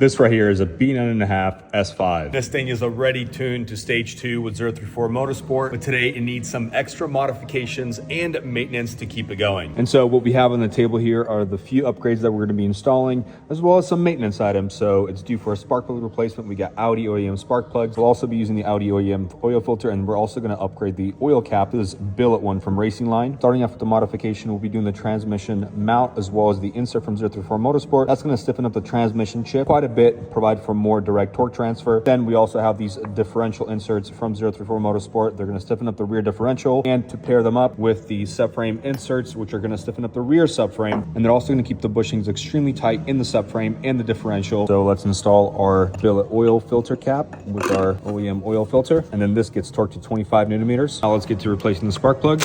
This right here is a B9.5 S5. This thing is already tuned to stage 2 with 034 Motorsport, but today it needs some extra modifications and maintenance to keep it going. And so what we have on the table here are the few upgrades that we're gonna be installing, as well as some maintenance items. So it's due for a spark plug replacement. We got Audi OEM spark plugs. We'll also be using the Audi OEM oil filter, and we're also gonna upgrade the oil cap. This is billet one from Racing Line. Starting off with the modification, we'll be doing the transmission mount as well as the insert from 034 Motorsport. That's gonna stiffen up the transmission chip quite a bit, provide for more direct torque transfer. Then we also have these differential inserts from 034 Motorsport. They're going to stiffen up the rear differential, and to pair them up with the subframe inserts, which are going to stiffen up the rear subframe, and they're also going to keep the bushings extremely tight in the subframe and the differential. So let's install our billet oil filter cap with our OEM oil filter, and then this gets torqued to 25 newton-meters. Now let's get to replacing the spark plug.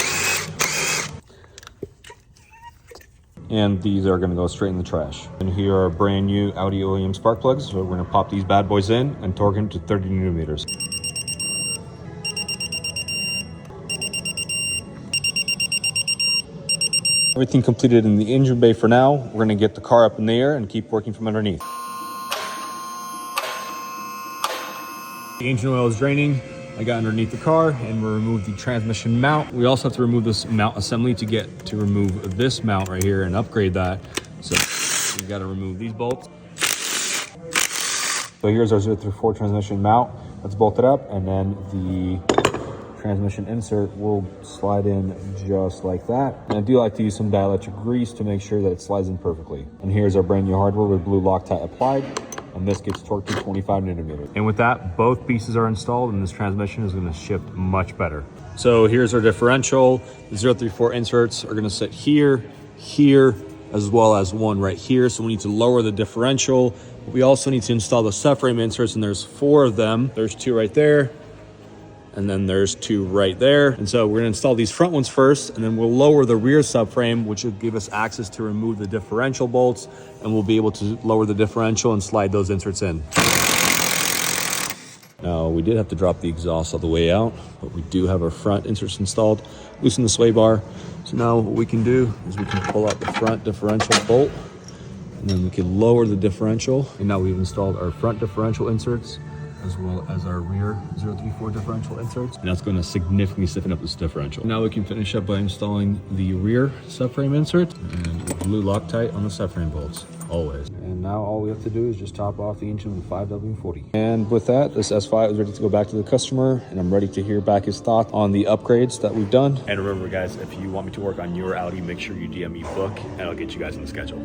And these are going to go straight in the trash. And here are brand new Audi OEM spark plugs. So we're going to pop these bad boys in and torque them to 30 newton-meters. Everything completed in the engine bay for now. We're going to get the car up in the air and keep working from underneath. The engine oil is draining. I got underneath the car and we removed the transmission mount. We also have to remove this mount assembly to get to remove this mount right here and upgrade that. So we got to remove these bolts. So here's our 034 transmission mount. Let's bolt it up, and then the transmission insert will slide in just like that. And I do like to use some dielectric grease to make sure that it slides in perfectly. And here's our brand new hardware with blue Loctite applied. And this gets torqued to 25 newton-meters. And with that, both pieces are installed, and this transmission is going to shift much better. So here's our differential. The 034 inserts are going to sit here, here, as well as one right here. So we need to lower the differential. We also need to install the subframe inserts, and there's 4 of them. There's 2 right there, and then there's 2 right there. And so we're gonna install these front ones first, and then we'll lower the rear subframe, which will give us access to remove the differential bolts, and we'll be able to lower the differential and slide those inserts in. Now, we did have to drop the exhaust all the way out, but we do have our front inserts installed. Loosen the sway bar. So now what we can do is we can pull out the front differential bolt, and then we can lower the differential. And now we've installed our front differential inserts, as well as our rear 034 differential inserts. And that's going to significantly stiffen up this differential. Now we can finish up by installing the rear subframe insert and blue Loctite on the subframe bolts, always. And now all we have to do is just top off the engine with 5W40. And with that, this S5 is ready to go back to the customer, and I'm ready to hear back his thoughts on the upgrades that we've done. And remember guys, if you want me to work on your Audi, make sure you DM me book, and I'll get you guys on the schedule.